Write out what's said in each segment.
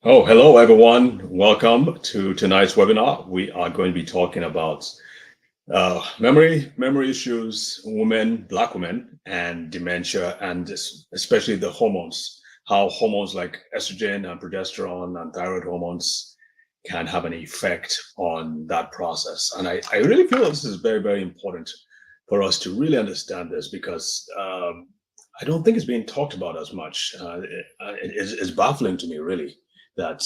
Oh, hello everyone. Welcome to tonight's webinar. We are going to be talking about memory issues, Black women, and dementia, and especially the hormones. How hormones like estrogen and progesterone and thyroid hormones can have an effect on that process. And I really feel this is very, very important for us to really understand this because I don't think it's being talked about as much. It's baffling to me, really, that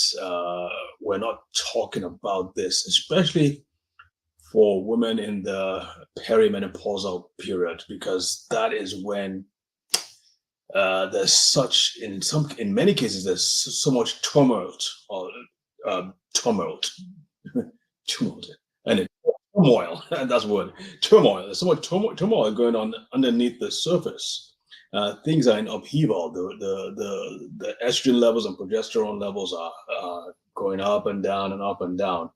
we're not talking about this, especially for women in the perimenopausal period, because that is when there's such in many cases there's so much tumult or tumult tumult and turmoil. And that's what turmoil. There's so much turmoil going on underneath the surface. Things are in upheaval. The estrogen levels and progesterone levels are going up and down and up and down.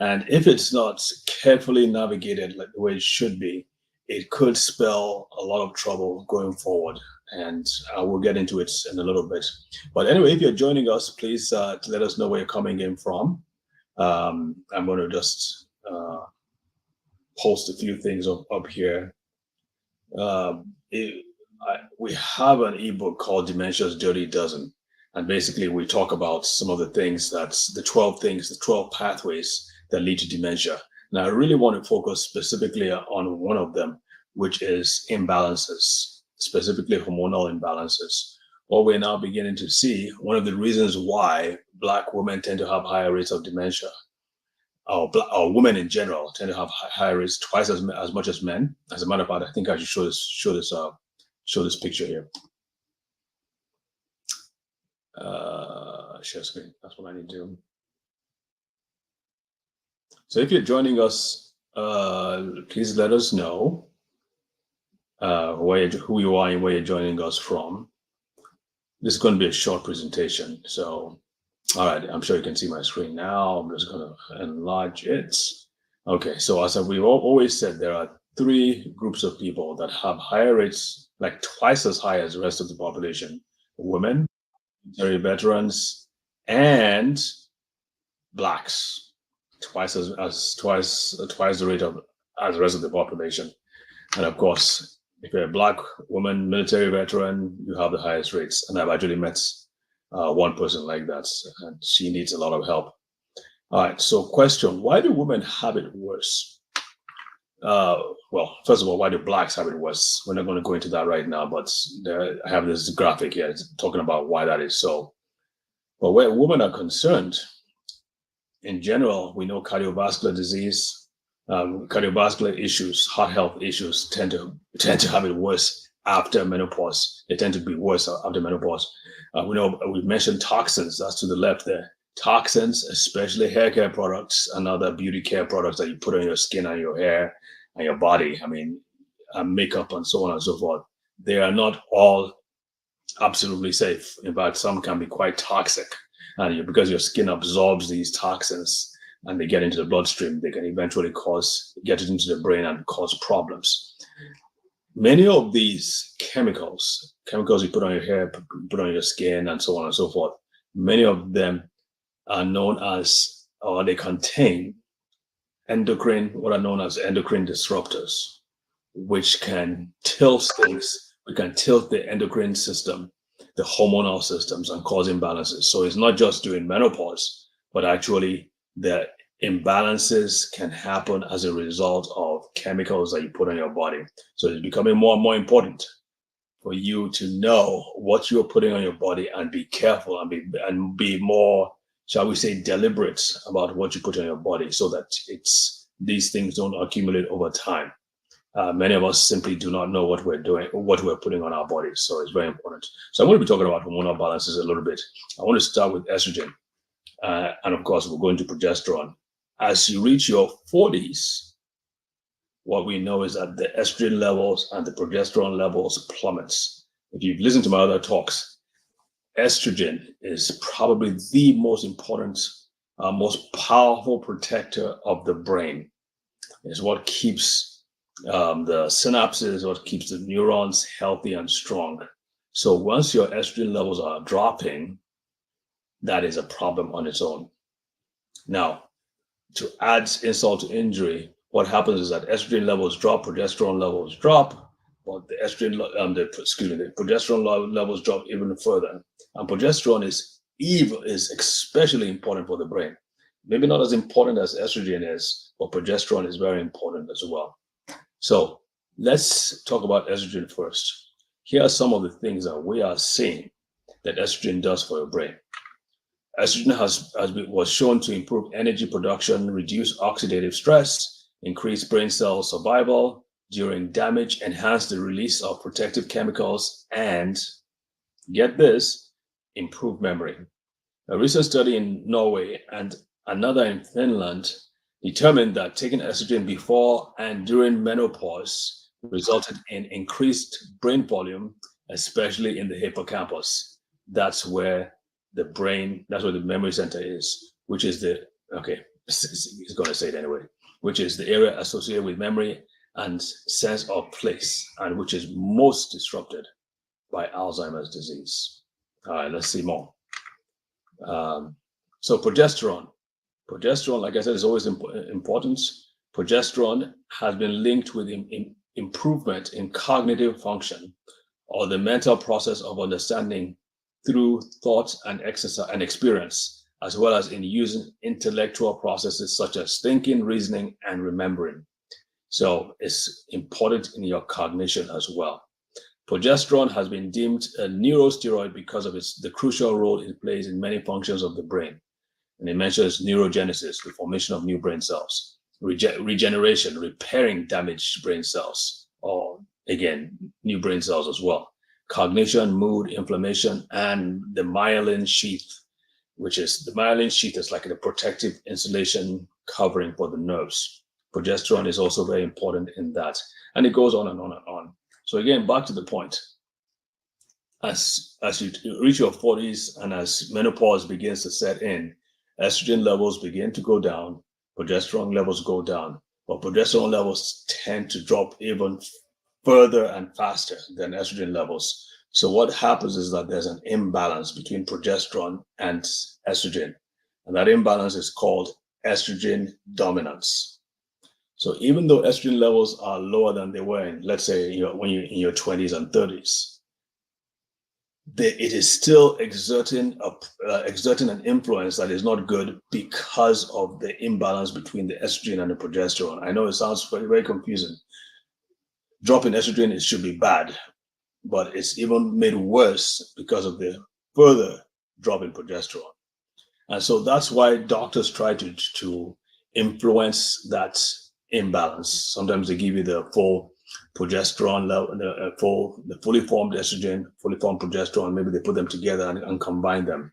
And if it's not carefully navigated like the way it should be, it could spell a lot of trouble going forward. And we'll get into it in a little bit. But anyway, if you're joining us, please let us know where you're coming in from. I'm going to just post a few things up here. We have an ebook called Dementia's Dirty Dozen. And basically, we talk about some of the things the 12 pathways that lead to dementia. Now, I really want to focus specifically on one of them, which is imbalances, specifically hormonal imbalances. What we're now beginning to see, one of the reasons why Black women tend to have higher rates of dementia, or women in general tend to have higher rates, twice as much as men. As a matter of fact, I think I should show this picture here. Share screen. That's what I need to do. So if you're joining us, please let us know who you are and where you're joining us from. This is going to be a short presentation. So, all right, I'm sure you can see my screen now. I'm just going to enlarge it. Okay, so as we've always said, there are three groups of people that have higher rates, like twice as high as the rest of the population: women, military veterans, and Blacks. Twice the rate of as the rest of the population. And of course, if you're a Black woman, military veteran, you have the highest rates. And I've actually met one person like that, and she needs a lot of help. All right, so question: why do women have it worse? Well, first of all, why do Blacks have it worse? We're not going to go into that right now, but I have this graphic here talking about why that is so. But where women are concerned, in general, we know cardiovascular disease, cardiovascular issues, heart health issues tend to have it worse after menopause. They tend to be worse after menopause. We know we've mentioned toxins. That's to the left there. Toxins, especially hair care products and other beauty care products that you put on your skin and your hair and your body. I mean, makeup and so on and so forth. They are not all absolutely safe. In fact, some can be quite toxic. And because your skin absorbs these toxins and they get into the bloodstream, they can eventually get it into the brain and cause problems. Many of these chemicals you put on your hair, put on your skin, and so on and so forth, many of them are known as, or they contain what are known as endocrine disruptors, which can tilt things. We can tilt the endocrine system, the hormonal systems, and cause imbalances. So it's not just during menopause, but actually the imbalances can happen as a result of chemicals that you put on your body. So it's becoming more and more important for you to know what you're putting on your body and be careful and be more, shall we say, deliberate about what you put on your body, so that these things don't accumulate over time. Many of us simply do not know what we're doing or what we're putting on our bodies. So it's very important. So I'm going to be talking about hormonal balances a little bit. I want to start with estrogen. And of course, we'll go into progesterone. As you reach your 40s, what we know is that the estrogen levels and the progesterone levels plummets. If you've listened to my other talks, estrogen is probably the most important, most powerful protector of the brain. It's what keeps the synapses, what keeps the neurons healthy and strong. So once your estrogen levels are dropping, that is a problem on its own. Now, to add insult to injury, what happens is that estrogen levels drop, progesterone levels drop, but the progesterone levels drop even further. And progesterone is especially important for the brain. Maybe not as important as estrogen is, but progesterone is very important as well. So let's talk about estrogen first. Here are some of the things that we are seeing that estrogen does for your brain. Estrogen was shown to improve energy production, reduce oxidative stress, increase brain cell survival during damage, enhance the release of protective chemicals, and get this, improve memory. A recent study in Norway and another in Finland determined that taking estrogen before and during menopause resulted in increased brain volume, especially in the hippocampus. That's where the memory center is, which is he's going to say it anyway, which is the area associated with memory and sense of place, and which is most disrupted by Alzheimer's disease. All right, let's see more. So progesterone, like I said, is always important. Progesterone has been linked with improvement in cognitive function, or the mental process of understanding through thought and exercise and experience, as well as in using intellectual processes such as thinking, reasoning, and remembering. So it's important in your cognition as well. Progesterone has been deemed a neurosteroid because of the crucial role it plays in many functions of the brain. And it mentions neurogenesis, the formation of new brain cells, regeneration, repairing damaged brain cells, or again, new brain cells as well. Cognition, mood, inflammation, and the myelin sheath, is like a protective insulation covering for the nerves. Progesterone is also very important in that. And it goes on and on and on. So again, back to the point. As you reach your 40s and as menopause begins to set in, estrogen levels begin to go down, progesterone levels go down, but progesterone levels tend to drop even further and faster than estrogen levels. So what happens is that there's an imbalance between progesterone and estrogen, and that imbalance is called estrogen dominance. So even though estrogen levels are lower than they were in, let's say, when you're in your 20s and 30s, it is still exerting an influence that is not good because of the imbalance between the estrogen and the progesterone. I know it sounds very, very confusing. Dropping estrogen, it should be bad, but it's even made worse because of the further drop in progesterone. And so that's why doctors try to influence that imbalance. Sometimes they give you the full progesterone level, the fully formed estrogen, fully formed progesterone. Maybe they put them together and combine them.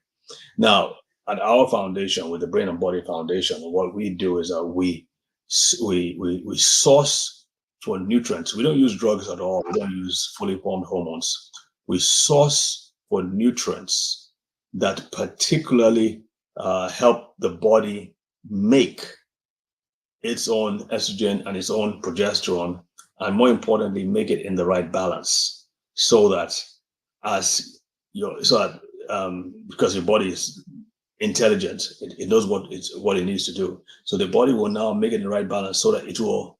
Now, at our foundation, with the Brain and Body Foundation, what we do is that we source for nutrients. We don't use drugs at all. We don't use fully formed hormones. We source for nutrients that particularly help the body make its own estrogen and its own progesterone, and more importantly, make it in the right balance, so that because your body is intelligent, it knows what it needs to do. So the body will now make it in the right balance so that it will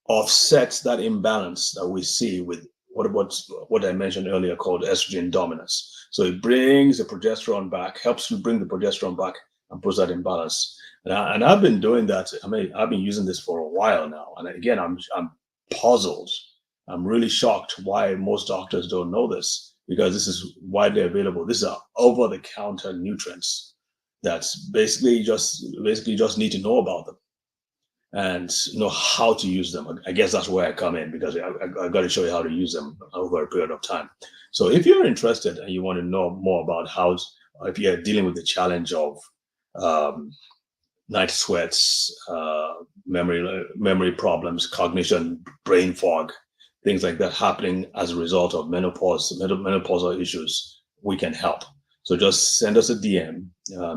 offset that imbalance that we see with what I mentioned earlier called estrogen dominance. So it brings the progesterone back, helps you bring the progesterone back and puts that in balance. And I've been doing that. I mean, I've been using this for a while now. And again, I'm puzzled. I'm really shocked why most doctors don't know this, because this is widely available. These are over-the-counter nutrients that's basically just need to know about them and know how to use them. I guess that's where I come in, because I got to show you how to use them over a period of time. So if you're interested and you want to know more about if you're dealing with the challenge of night sweats, memory problems, cognition, brain fog, things like that happening as a result of menopausal issues, we can help. So just send us a DM,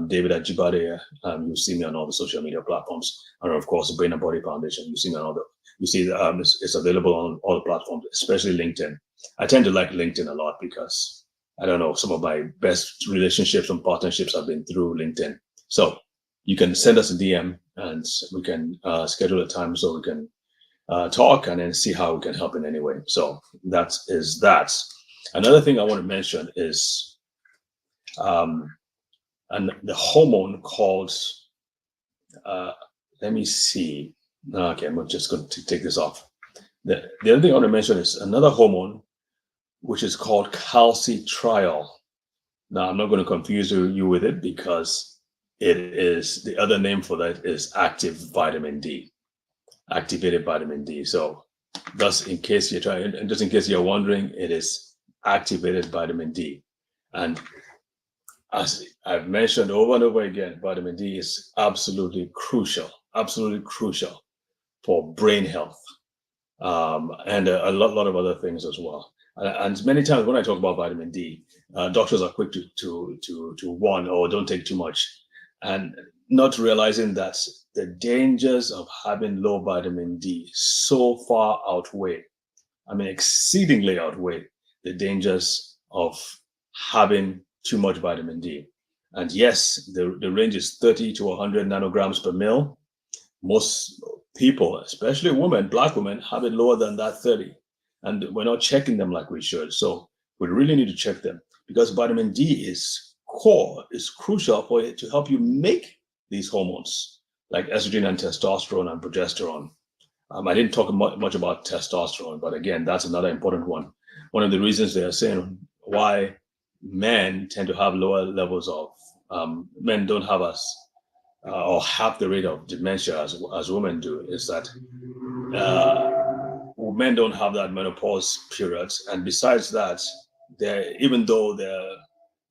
David at Jibade. You'll see me on all the social media platforms, and of course, the Brain and Body Foundation. You see me on it's available on all the platforms, especially LinkedIn. I tend to like LinkedIn a lot because I don't know, some of my best relationships and partnerships have been through LinkedIn. So you can send us a DM and we can schedule a time so we can talk and then see how we can help in any way. So that is that. Another thing I want to mention is and the hormone called, let me see. Okay, I'm just going to take this off. The other thing I want to mention is another hormone, which is called calcitriol. Now, I'm not going to confuse you with it because it is, the other name for that is active vitamin D, activated vitamin D. So thus, in case you're trying, and just in case you're wondering, it is activated vitamin D. And as I've mentioned over and over again, vitamin D is absolutely crucial for brain health, and a lot of other things as well. And many times when I talk about vitamin D, doctors are quick to warn, or don't take too much, and not realizing that the dangers of having low vitamin D so far outweigh, exceedingly outweigh the dangers of having too much vitamin D. And yes, the range is 30 to 100 nanograms per mil. Most people, especially women, Black women, have it lower than that 30. And we're not checking them like we should. So we really need to check them because vitamin D is core, is crucial for it to help you make these hormones like estrogen and testosterone and progesterone. I didn't talk much about testosterone, but again, that's another important one. One of the reasons they are saying why men tend to have lower levels of, men don't have us or half the rate of dementia as women do is that men don't have that menopause period. And besides that, even though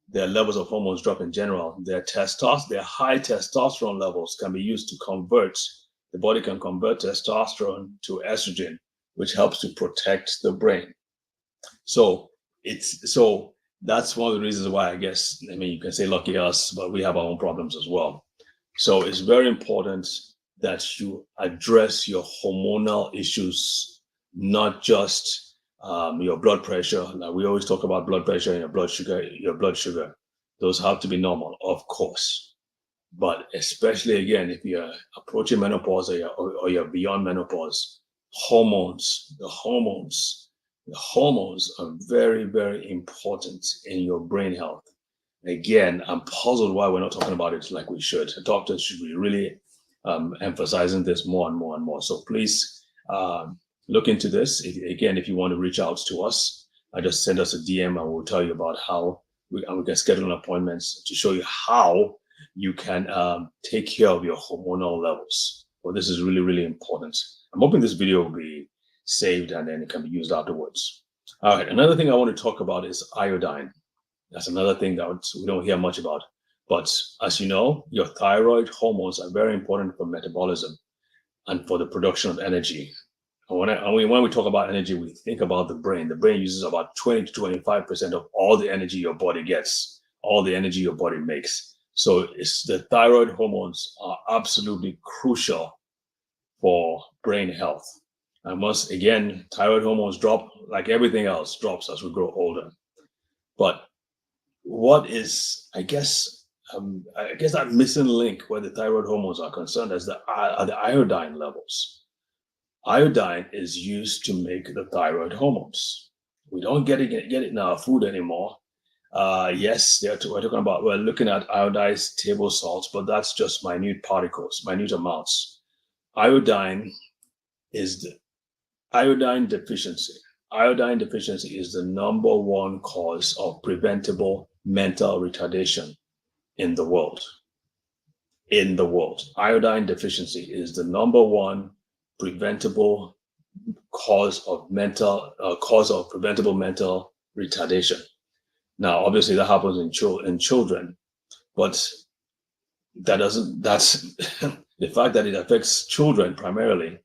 their levels of hormones drop in general, their high testosterone levels can be used to convert, the body can convert testosterone to estrogen, which helps to protect the brain. So that's one of the reasons why I guess, you can say lucky us, but we have our own problems as well. So it's very important that you address your hormonal issues, not just your blood pressure. Now, we always talk about blood pressure and your blood sugar. Those have to be normal, of course. But especially, again, if you're approaching menopause or you're beyond menopause, the hormones are very, very important in your brain health. Again, I'm puzzled why we're not talking about it like we should. Doctors should be really emphasizing this more and more and more. So please look into this. If you want to reach out to us, just send us a DM and we'll tell you about how we can schedule an appointment to show you how you can take care of your hormonal levels. Well, this is really, really important. I'm hoping this video will be saved and then it can be used afterwards. All right, another thing I want to talk about is iodine. That's another thing that we don't hear much about. But as you know, your thyroid hormones are very important for metabolism and for the production of energy. And when we talk about energy, we think about the brain. The brain uses about 20 to 25% of all the energy your body gets, all the energy your body makes. So the thyroid hormones are absolutely crucial for brain health. And once again, thyroid hormones drop, like everything else drops as we grow older. But what is, I guess that missing link where the thyroid hormones are concerned are the iodine levels. Iodine is used to make the thyroid hormones. We don't get it in our food anymore. Yes, we're looking at iodized table salts, but that's just minute particles, minute amounts. Iodine deficiency. Iodine deficiency is the number one cause of preventable mental retardation in the world. Iodine deficiency is the number one preventable cause of preventable mental retardation. Now, obviously, that happens in children, but that's the fact that it affects children primarily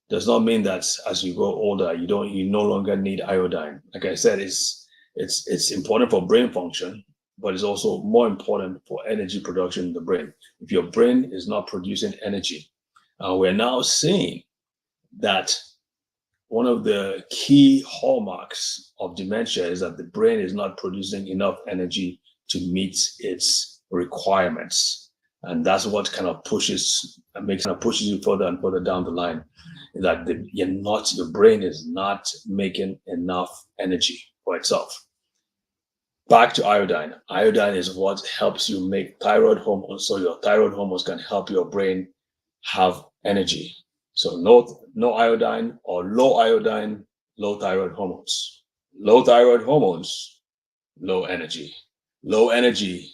does not mean that as you grow older, you no longer need iodine. Like I said, it's important for brain function, but it's also more important for energy production in the brain. If your brain is not producing energy, we're now seeing that one of the key hallmarks of dementia is that the brain is not producing enough energy to meet its requirements. And that's what kind of pushes you further and further down the line, that your brain is not making enough energy for itself. Back to iodine. Iodine is what helps you make thyroid hormones. So your thyroid hormones can help your brain have energy. So no iodine or low iodine, low thyroid hormones. Low thyroid hormones, low energy. Low energy,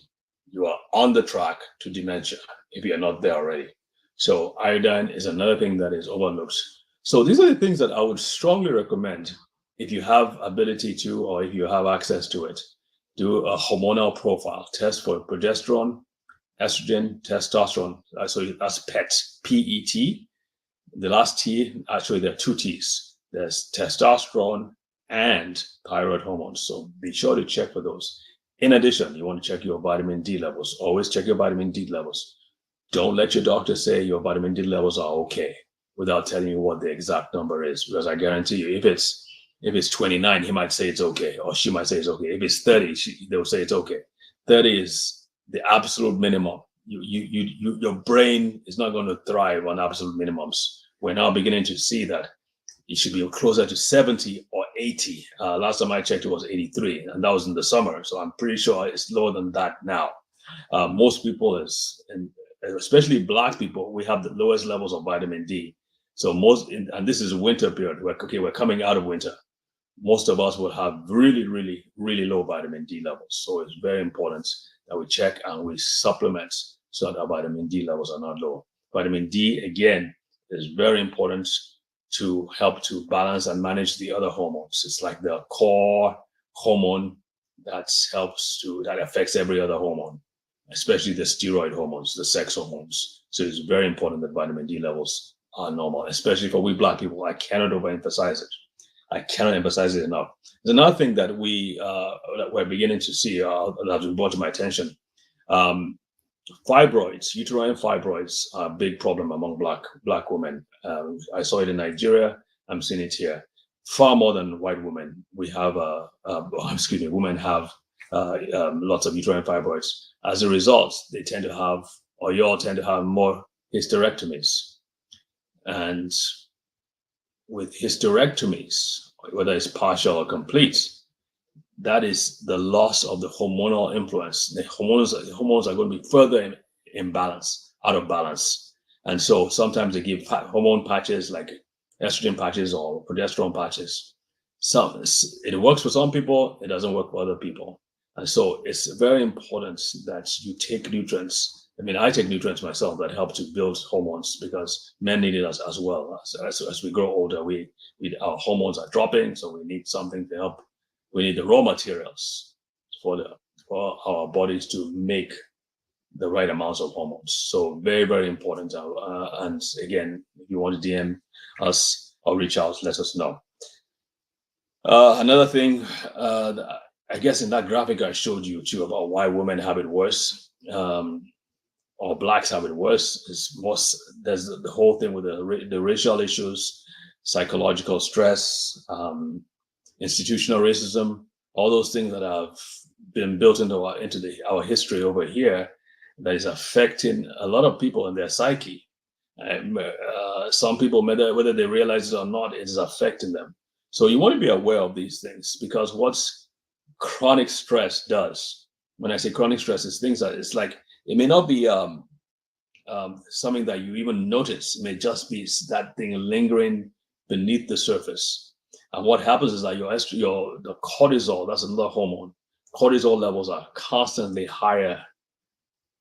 you are on the track to dementia if you're not there already. So iodine is another thing that is overlooked. So these are the things that I would strongly recommend if you have ability to, or if you have access to it. Do a hormonal profile test for progesterone, estrogen, testosterone. So that's PET, P-E-T. The last T, actually there are two T's. There's testosterone and thyroid hormones. So be sure to check for those. In addition, you want to check your vitamin D levels. Always check your vitamin D levels. Don't let your doctor say your vitamin D levels are okay without telling you what the exact number is. Because I guarantee you, if it's 29, he might say it's okay, or she might say it's okay. If it's 30, they'll say it's okay. 30 is the absolute minimum. Your brain is not going to thrive on absolute minimums. We're now beginning to see that it should be closer to 70 or 80. Last time I checked, it was 83, and that was in the summer. So I'm pretty sure it's lower than that now. Most people, and especially Black people, we have the lowest levels of vitamin D. So and this is a winter period. We're coming out of winter. Most of us will have really, really, really low vitamin D levels. So it's very important that we check and we supplement so that our vitamin D levels are not low. Vitamin D, again, is very important to help to balance and manage the other hormones. It's like the core hormone that affects every other hormone, especially the steroid hormones, the sex hormones. So it's very important that vitamin D levels are normal, especially for we Black people. I cannot overemphasize it. I cannot emphasize it enough. There's another thing that that we're beginning to see that has been brought to my attention. Fibroids, uterine fibroids, are a big problem among black women. I saw it in Nigeria. I'm seeing it here. Far more than white women. We have, women have lots of uterine fibroids. As a result, they tend to have, or you all tend to have more hysterectomies. And with hysterectomies, whether it's partial or complete, that is the loss of the hormonal influence. The hormones are going to be further out of balance. And so sometimes they give hormone patches like estrogen patches or progesterone patches. It works for some people, it doesn't work for other people. And so it's very important that you take nutrients. I mean, I take nutrients myself that help to build hormones because men need it as well. As we grow older, our hormones are dropping, so we need something to help. We need the raw materials for our bodies to make the right amounts of hormones. So very, very important. And again, if you want to DM us or reach out, let us know. Another thing, I guess in that graphic I showed you too about why women have it worse, or Blacks have it worse, there's the whole thing with the racial issues, psychological stress, institutional racism, all those things that have been built into our history over here that is affecting a lot of people in their psyche. Some people, whether they realize it or not, it is affecting them. So you want to be aware of these things, because what chronic stress does, when I say chronic stress, is things that it's like, it may not be something that you even notice. It may just be that thing lingering beneath the surface. And what happens is that the cortisol, that's another hormone, cortisol levels are constantly higher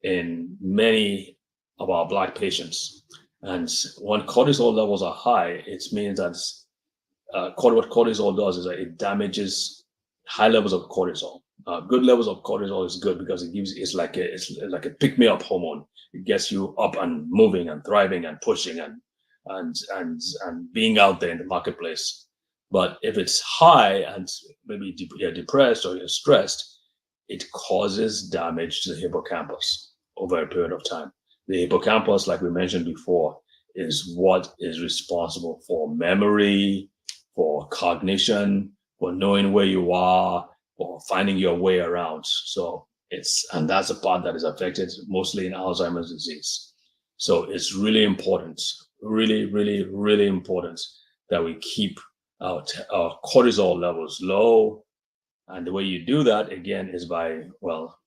in many of our Black patients. And when cortisol levels are high, it means that what cortisol does is that it damages high levels of cortisol. Good levels of cortisol is good because it's like a pick-me-up hormone. It gets you up and moving and thriving and pushing and being out there in the marketplace. But if it's high and maybe you're depressed or you're stressed, it causes damage to the hippocampus over a period of time. The hippocampus, like we mentioned before, is what is responsible for memory, for cognition, for knowing where you are, for finding your way around. So and that's the part that is affected mostly in Alzheimer's disease. So it's really important, really, really, really important that we keep our cortisol levels low. And the way you do that, again, is by, well,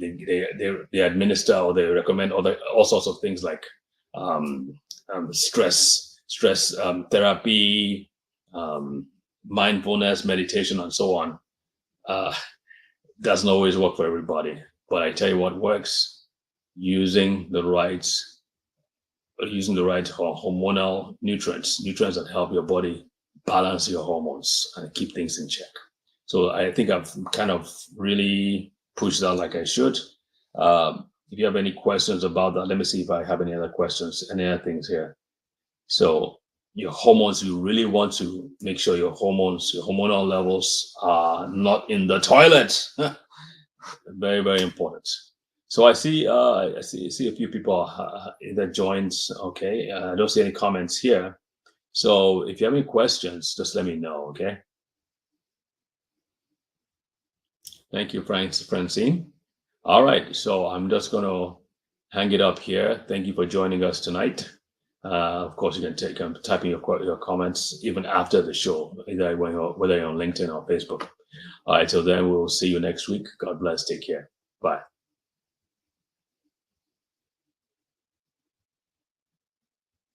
they administer or they recommend all sorts of things like stress therapy, mindfulness, meditation, and so on. Doesn't always work for everybody, but I tell you what works: using the right hormonal nutrients that help your body balance your hormones and keep things in check. So I think I've kind of really pushed that like I should. If you have any questions about that, let me see if I have any other questions, any other things here. So your hormones, you really want to make sure your hormonal levels are not in the toilet. Very, very important. So I see a few people that joined. Okay, I don't see any comments here. So if you have any questions, just let me know. Okay. Thank you, Francine. All right, so I'm just going to hang it up here. Thank you for joining us tonight. Of course, you can type in your comments even after the show, whether you're on LinkedIn or Facebook. All right, till then, we'll see you next week. God bless. Take care. Bye.